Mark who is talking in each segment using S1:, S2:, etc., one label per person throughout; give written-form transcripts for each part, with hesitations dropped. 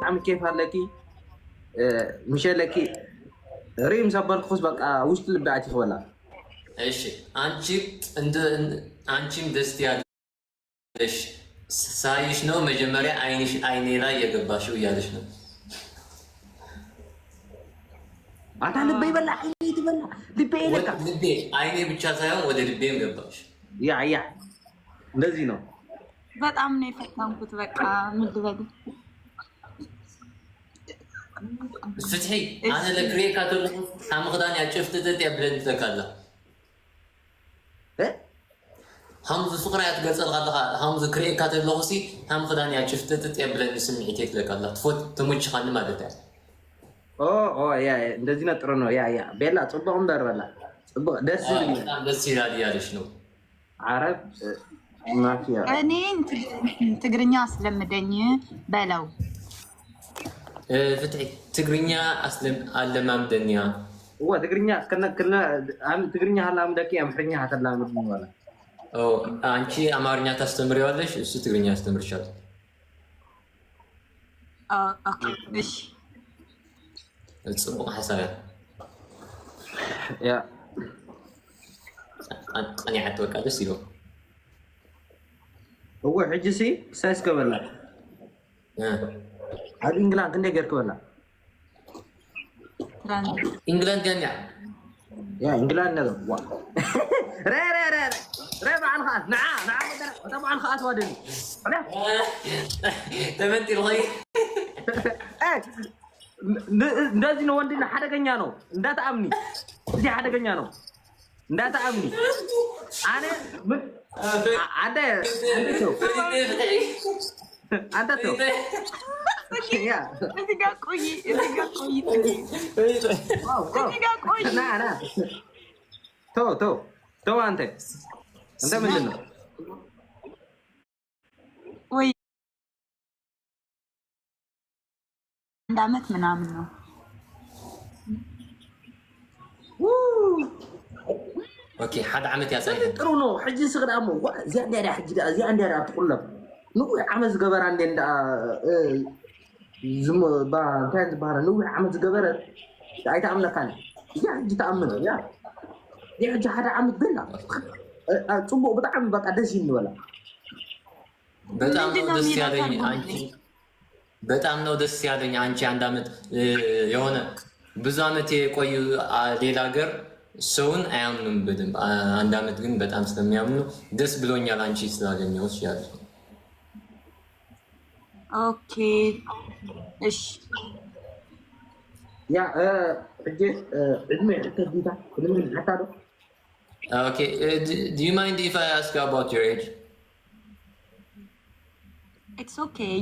S1: عم كيف هلكي مش هلكي ريم زبان خص بقى وسط اللي بعتي ولا
S2: ايش انتم دستي ليش سايش نو مجمري عيني لا يقباشو يالش نو
S1: አንተ ልቤ ይበላ አይኔ ይበላ ልቤ ይለካ
S2: ልቤ አይኔ ብቻ ሳይሆን ወደ ልቤም ገባሽ
S1: ያ እንደዚህ ነው
S3: በጣም ነው የፈታንኩት በቃ ምን ልበል
S2: فتحي انا لكري كاتل هم خداني اشفتت يا بلد تكلا همز فقرات قصل غلها همز كري كاتل لغسي هم خداني اشفتت يا بلد سمعتك لكلا تفوت تمج خان مالته
S1: ያ እንደዚህ ነው ጥሩ ነው ያ ቤላ ጽብቅ እንደርበላ ጽብቅ
S2: ደስ ይላል ያለሽ ነው
S1: አረብ ማፊያ
S3: እኔ ትግርኛ አስለምደኝ በለው
S2: فتحي تقرينيا أسلم علمام دنيا
S1: هو تقرينيا كنا تقرينيا هلا مدكي أمحرنيا حتى لا مدني ولا
S2: أو أنتي أمارنيا تستمري ولا شو تقرينيا تستمر شاد
S3: أوكي إيش
S2: تصبح حسنا
S1: يا
S2: أنا حتوقع دسيلو
S1: هو حجسي سايس كبلا هذا إنجلاند كنا غير كبلا
S2: إنجلاند كنا
S1: يا إنجلاند نذو ري مع الخاص نعم طبعا خاص وادني
S2: تمنتي الغي
S1: እንደዚህ ነው ወንድና ሐደገኛ ነው እንዳታምኒ እዚህ ሐደገኛ ነው እንዳታምኒ አንተ ተው ያ
S3: እዚህ ጋር ቆይ
S1: ና ተው አንተ እንደምንድን ነው
S3: ወይ አንድ አመት ምናምን ነው
S2: ኦኬ حد عمت يا سيد
S1: ጥሩ ነው ሕጂ ስግዳሞ እዚያ እንዲያ ሕጂ እዚያ እንዲያ ትቁለም ንውሕ ዓመት ዝገበራ እንደ እንዳ ዝም እንታይ ዝበሃለ ንውሕ ዓመት ዝገበረት ኣይተኣምነካን እዚያ ሕጂ ተኣምነ ያ እዚያ ሕጂ ሓደ ዓመት በላ ፅቡቅ ብጣዕሚ በቃ ደስ ይንበላ
S2: በጣም ነው ደስ ያለኝ አንቺ በጣም ነው ደስ ያለኝ አንቺ አንድ አመት የሆነ ብዙ አመት የቆዩ ሌላ ሀገር ሰውን አያምኑም በደንብ አንድ አመት ግን በጣም ስለሚያምኑ ደስ ብሎኛል አንቺ ስላገኘሁሽ ያለሽ
S3: ኦኬ እሺ
S1: ያ እጄ እድሜ ከዲታ ምን አታዶ
S2: Okay, do you mind if I ask you about your age?
S3: It's okay.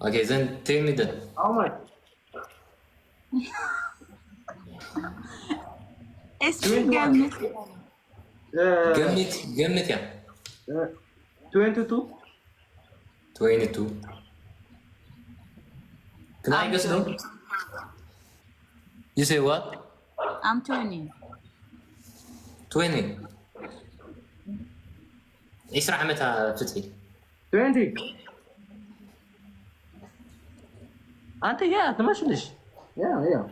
S2: Okay, then tell me that.
S1: How much?
S3: It's ገምት
S2: ያ
S1: 22
S2: 22 Can I guess no? You say what?
S3: I'm 20
S2: 20 يسرع متى فتحي
S1: 20 انت يا تمشلش يا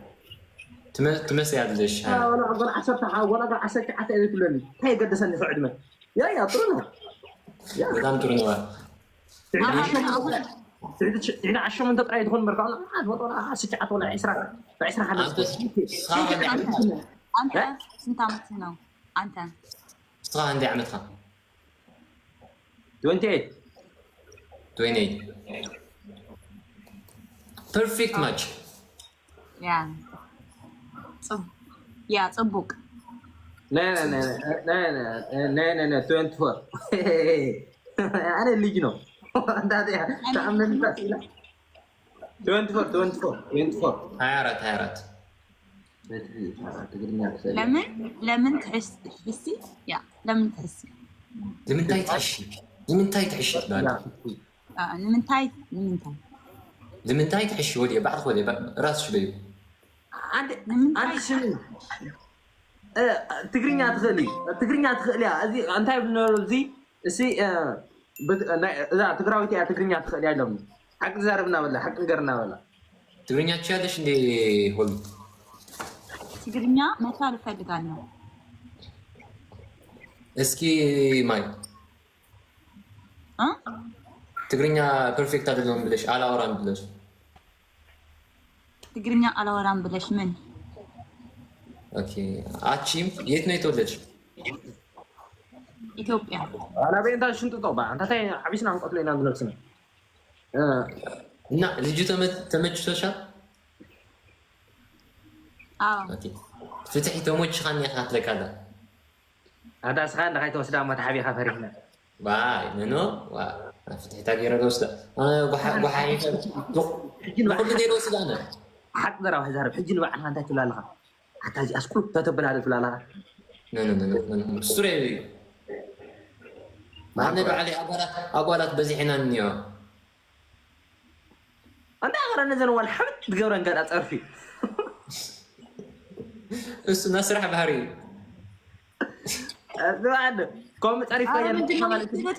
S2: تمسي هذا ليش
S1: ولا اقدر 10 ولا اقدر 10 حتى اذا كلني هي قدسني في عدمه يا طرنا
S2: يا بدام ترنوا
S1: يعني 10 من تطلع يدخل مركان ما ولا 6 ولا 10 حد
S3: انت انت عملت هنا انت
S2: صار عندي عمتها
S1: 28
S2: perfect match
S3: يا صبوك
S1: لا 24 انا اللي جنو انت تعمل تسئله 24
S2: هيرت
S3: لمن تحسي يا لمن تحسي
S2: لمن تاي تحشي لمن تاي تحشي ولي بعض ولي راس شبيب
S1: عند شنو تقرينيا تخلي انت ابن زي سي لا تقراويتي تقرينيا تخلي لهم حق زاربنا ولا حق نقرنا ولا
S2: ትግርኛ ትችያለሽ እንዴ? ሁሉ
S3: ትግርኛ መቻል እፈልጋለሁ።
S2: እስኪ ማይ ትግርኛ ፐርፌክት አይደለም ብለሽ አላወራም ብለሽ
S3: ትግርኛ አላወራም ብለሽ ምን?
S2: ኦኬ አቺም የት ነው የተወለድሽ?
S3: ኢትዮጵያ።
S1: አላ ቤንታ ሽንጥ ጦባ አንተ ታይ አቢስና አንቆት ላይ ናም ነፍስ ነው
S2: እና ልጁ ተመችቶሻል?
S3: አዎ።
S2: ኦኬ ፍትሒ ተሞችኻን ያኻ ትለቃላ
S1: هذا سخان لغايه وسدا ما تحبي خفرينا
S2: باي منو ፍትሒ ታገረ ወስዳ አነ ጎሓይ كل دير وسدا انا
S1: حق درا واحد زهر حجي البعض انت تلالها حتى اجي اسكت تتبل هذا تلالها
S2: نو سوري ما ندعو علي اقولات بزحنا نيو
S1: انا غير نزل والحمد تقورن قال اصرفي
S2: እሱ መስራህ ባህሪ
S1: بعد كم تعرف يا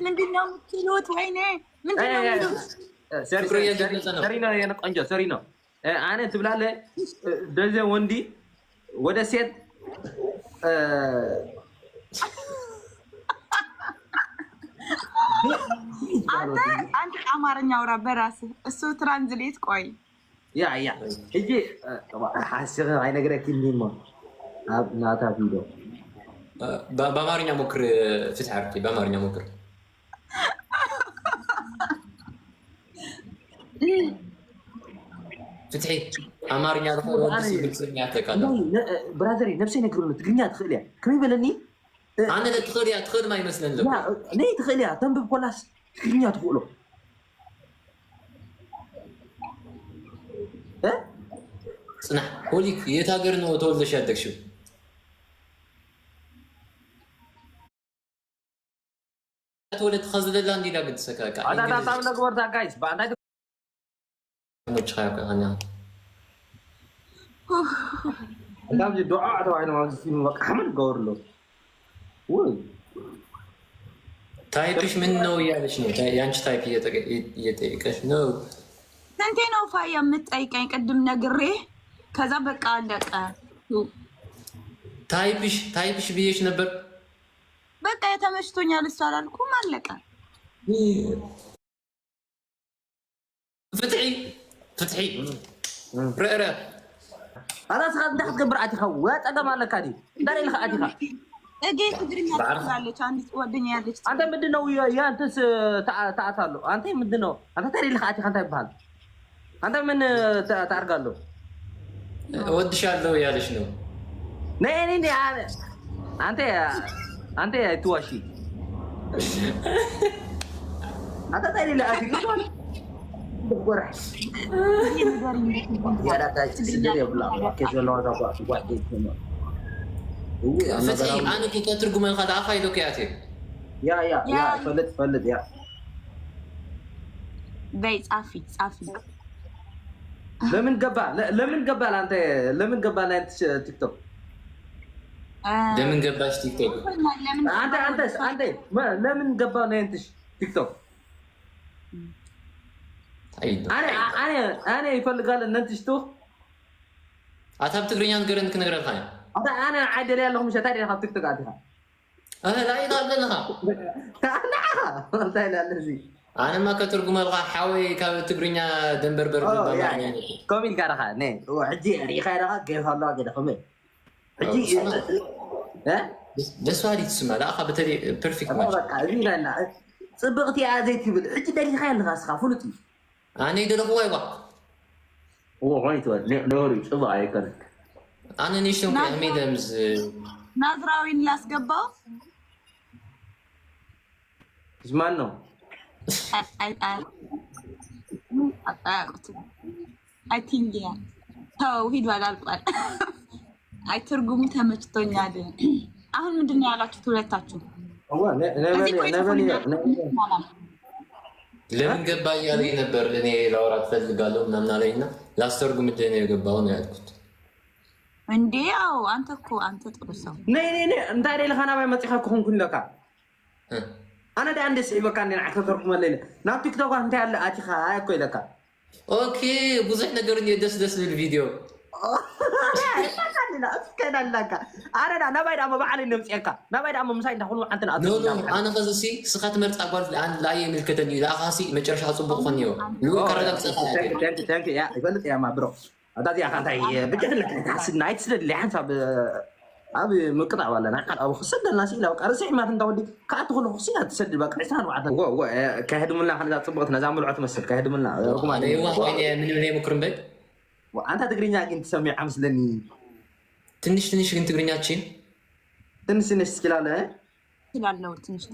S3: ምንድነው የምትሉት? ወይኔ ምንድነው የምትሉት?
S1: سرينا يا قنجه سرينا انا تبلاله دزه وندي ወደ ሴት
S3: አንተ አማርኛ አውራ በራስህ። እሱ ትራንዝሌት ቆይ
S1: ያ እጂ حاسه አይ ነገረክ እንዴማ ናታ ቪዲዮ
S2: በአማርኛ ሞክር ፍትሕ አርኪ በአማርኛ ሞክር ፍትሒ አማርኛ ብልፅኛ ተቃላ
S1: ብራዘር ነፍሰይ ነግሩን ትግርኛ ትኽእል እያ ከመይ በለኒ
S2: ኣነ ትኽእል እያ ትኽእል ማ ይመስለን ለ
S1: ነይ ትኽእል እያ ተንብብ ኮላስ ትግርኛ ትኽእሎ
S2: ፅናሕ ሆሊክ የት ሃገር ነው ተወልደሽ ያደግሽው? تولد خزل لاندي لا قد سكاكا
S1: انا تعمل نقور تاع جايز بعد
S2: مش خايف انا
S1: انت بدي دعاء تاع انا ما في محمد قور له وي
S2: ታይፕሽ ምን ነው እያለች ነው ያንቺ ታይፕ እየጠየቀሽ ነው
S3: ስንቴ ነው ፋያ የምትጠይቀኝ ቅድም ነግሬ ከዛ በቃ አለቀ ታይፕሽ ብዬሽ ነበር በቃ የተመችቶኛል እሱ አላልኩም አለቀ ፍትሒ ረረ
S1: انا صار بدك تكبر عتيخه واتقم على كادي داري لك عتيخه
S3: اجي تدريني تعالج عندي ودني ያለች
S1: አንተ ምንድነው ያንተስ ታታለው አንተ ምንድነው አንተ ታሪ ለካ አቲ አንተ ይባል አንተ ምን ታርጋለህ
S2: እወድሻለሁ ያለሽ ነው
S1: ነይ አንተ አይተዋሺ አንተ ታሪ ለአቲ ልጅ ወራህ ያዳታች ስለደ ብላ ከዘለው አዳባ ዋዴ ነው
S2: فتحي أنا كي كترجم من خد عفاي دوك يا أخي
S1: يا فلت يا
S3: بيت عافي
S1: لمن قبل أنت لمن قبل أنت تيك توك
S2: لمن قبلش تيك توك
S1: أنت ما لمن قبل أنت تيك توك أنا يفعل قال أن أنت شتوه
S2: أتحب تقرين قرن كنقر الخاين
S1: أنا عادل يا مش هتاري أنا تيك توك عادها
S2: لا يقال لها أنا ما كترجم الغا حاوي كتقرين دنبربر
S1: يعني كومين كارها نه وحجي يعني خيرها كيف الله كده خمي حجي ها
S2: بس هذه تسمع لا أخا بتري بيرفكت ماتش
S1: لا صبغتي يا زيتي حجي داري خير لها سخافولتي
S2: أنا يدير هو يبقى
S1: هو غايت نوري صبغ عليك
S2: أنا نيشتم كأمي دمز
S3: ناظراوين لاس قبا
S1: إيش مانو
S3: I think yeah هو هيدو على القال أي ترجمة تمشتوني عادي أهم من الدنيا على تطولتاتهم
S1: هو نبني
S2: لمن قبا يالي نبر لني لورا تفضل قالوا منامنا علينا لا استرجم الدنيا قباون يعدكت
S3: እንዴ አዎ አንተ ጥሩ ሰው
S1: ነይ እንታይ ደለ ካና ባይ መጽሐፍ ኮንኩን ለካ أنا ده عندي سعيبة كان نعكس تركم الليلة ناب تيك توك أنت على أتيخا هاي كوي لك
S2: اوكي بزح نقرني دس للفيديو
S1: لا كده لك أنا نبايد أما بعلي نمسيك نبايد أما مساعد نقول أنت
S2: نو انا قصدي سخات مرت اقبل الان لا يمل كتني لا خاصي مجرش صبق فنيو لو كرلك
S1: ثانك يا يقول يا ما برو هذا يا أخي أنت بجد لك تحس نايت سد اللي حسب أبي مقطع ولا نحن أو خصنا الناس إلا وكارسي ما تندودي كاتقول خصنا تسد بقى عشان وعد كهدم الله خلنا تصبغ نزام العتمة السر كهدم الله
S2: رقم على ايوه وين من اللي مكرم بك
S1: وأنت تقريني أنت تسمي عمس لني
S2: تنش كنت تقرينياتشين
S1: تنش سكيلاله
S3: ስላለው ትንሽ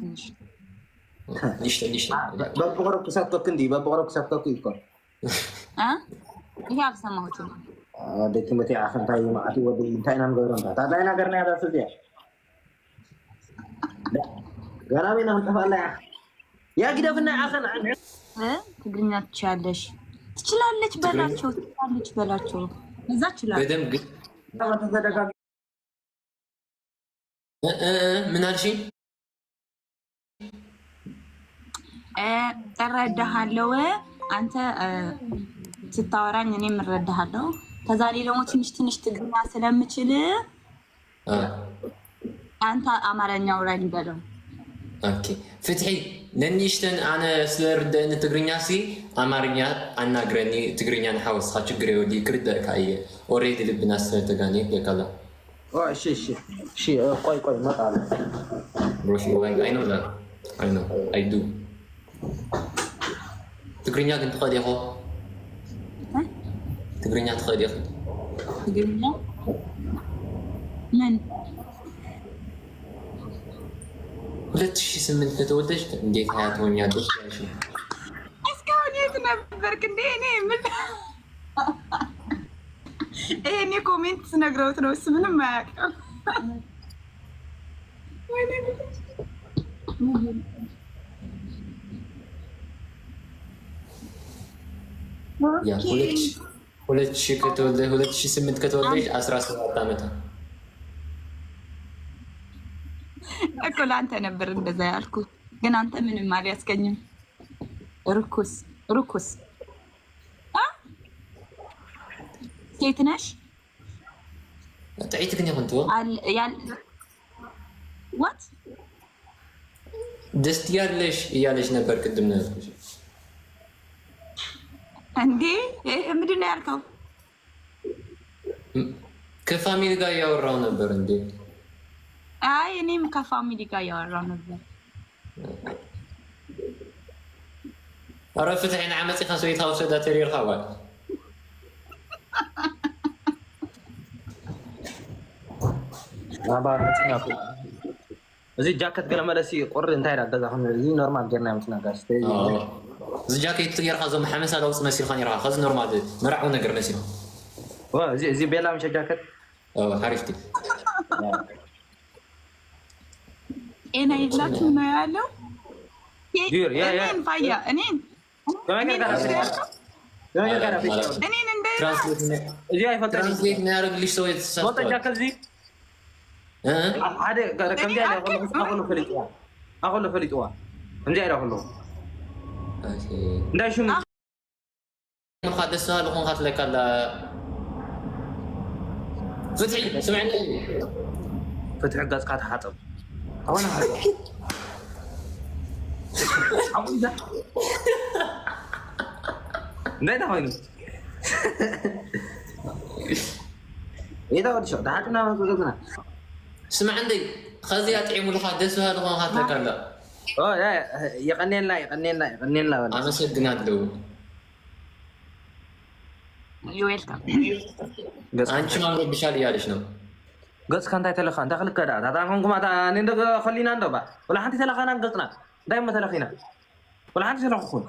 S2: نشتا
S1: በበቆረብ ተሳተፍክ እንዴ? በበቆረብ ተሳተፍክ እኮ
S3: ይሄ አልሰማሁትም።
S1: ደክ መቴ አኸንታይ ማአቲ ወዲ እንታይ ናም ገረም ታታይ ነገር ነው ያዳስ ዲያ ገራሚ ነው ተፈላ ያ ግደፍና አኸን
S3: ትግርኛ ትችያለሽ? ትችላለች በላቸው ትችላለች በላቸው እዛ ይችላል
S2: በደም ግን
S1: ተደጋጋሚ
S2: ምን አልሽኝ?
S3: እረዳሃለሁ አንተ ስታወራኝ እኔም እረዳሃለሁ። ከዛ ላይ ደግሞ ትንሽ ትግርኛ ስለምችል አንተ አማርኛ አውራኝ በለው።
S2: ኦኬ ፍትሒ ነኒሽተን ኣነ ስለርደአኒ ትግርኛ ሲ ኣማርኛ ኣናግረኒ ትግርኛ ንሓወስካ ችግር የወዲ ክርደእካ እየ ኦሬዲ ልብና ስለተጋኒ የካላ እሺ
S1: ቆይ እመጣለሁ
S2: ሮሽ I know that I know I do ትግርኛ ግን ትኸድ ኢኹ ትግርኛ ትኸድ ኢኹ
S3: ትግርኛ ምን
S2: 2008 ከተወለድሽ እንዴት ሀያ ትሆኛለሽ?
S3: እስካሁን የት ነበርክ እንዴ? እኔ ምን እኔ ኮሜንት ስነግረውት ነው እሱ ምንም አያውቅም።
S2: ያ 2008 ከተወለድሽ 17 ዓመት
S3: እኮ ለአንተ ነበር እንደዛ ያልኩት፣ ግን አንተ ምንም አልያዝከኝም። ርኩስ ሴት ነሽ።
S2: ጥዒት ግን ይኹን ትወ
S3: ዋት
S2: ደስ ያለሽ እያለሽ ነበር ቅድም ነው ያልኩሽ።
S3: እንዴ ምንድን ነው ያልከው?
S2: ከፋሚሊ ጋር እያወራው ነበር እንዴ?
S3: አይ እኔም ከፋሚሊ ጋር እያወራው ነበር።
S2: ኧረ ፍትሒ ንዓመፂኻ ሰበይታ ወሰዳ ተሪርካ ጓል
S1: እዚ ጃኬት ገለ መለሲ ቁሪ እንታይ ዳ ገዛ ኹን እዚ ኖርማል ጌርና ምትናጋስ
S2: እዚ ጃኬት ጌርካ ዞም ሓመሳ ለውፅ መሲልካ ኔርካ ከዚ ኖርማል መርዓዊ ነገር መሲልካ
S1: እዚ ቤላ ምሸ ጃኬት
S2: ሓሪፍቲ
S3: ጤና የላችሁ ነው ያለው። እኔን ፋያ እኔን
S2: ትራንስሌት የሚያደርግልሽ ሰው የተሳሳተ
S1: أقول فليتوا نجي له كله ندايشون
S2: خد السؤال وخون خد لك على فتحي سمعني
S1: فتح قاز قاعد حاطب أنا هذا عويزة نايدا هاي إذا ودي شو دعتنا وقلنا
S2: اسمع عندي خذي أطعم لك دس وهذا ما خاطر لك لا
S1: لا يغنين لا ولا
S2: أنا صدقنا له
S3: يويلكم
S2: أنت ما نقول بشالي يا ليش نو
S1: قص كان تاي تلخان داخل كذا هذا هم كم هذا نندق خلينا ندبا ولا حنتي تلخان قصنا دائما تلخينا ولا حنتي تلخون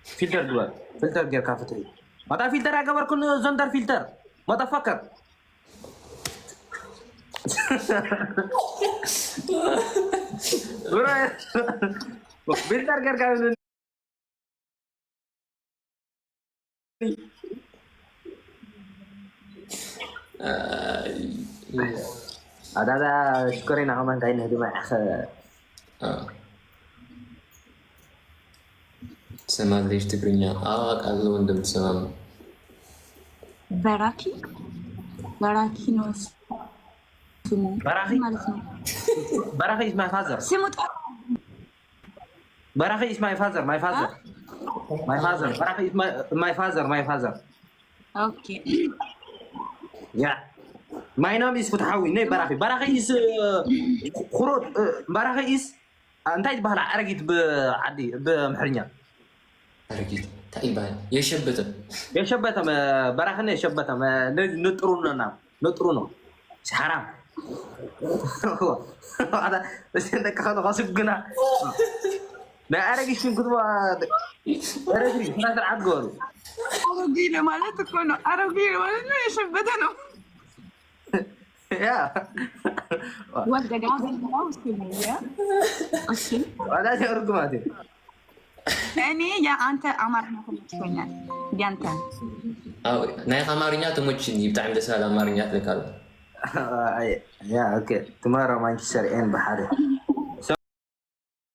S1: فلتر دوا فلتر غير كافتري ما فلتر أكبر كل زندر فلتر ما تفكر Bentar kan ada syukurin aku main kain di mana
S2: ትሰማለች ትግርኛ? አዎ አውቃለሁ እንደምትሰማ።
S3: በራኪ ነው ስሙ ማለት ነው።
S1: በራኺ is my father.
S3: ስሙ
S1: በራኺ is my father. በራኺ is my father.
S3: Okay.
S1: Yeah. My name is ፍትሓዊ ነይ በራኺ is ኩሮት በራኺ is እንታይ ይባሃል አረጊት ብዓዲ ብምሕርኛ
S2: አረጊት እንታይ ይባሃል? የሸበተ
S1: በራኺ የሸበተ ንጥሩ ነው ሓራም ደቂ ከስግና ናይ አረጊት ሽን ክትባ ረግሪ ስርዓት ገበሩ
S3: አሮጌ ማለት እኮ ነው። አሮጌ ማለት ነው የሸበተ ነው።
S1: ያ
S3: ወደጋ ዘንባው
S1: ወላሂ እርግማቴ
S3: እኔ የአንተ አማርኛ ተመችቶኛል። ያንተ
S2: ናይ አማርኛ ተመችኝ ብጣዕሚ ደስ ይላል። አማርኛ ትልካለህ
S1: ያ ኦኬ ትማራ ማንቸስተር ኤን በሓደ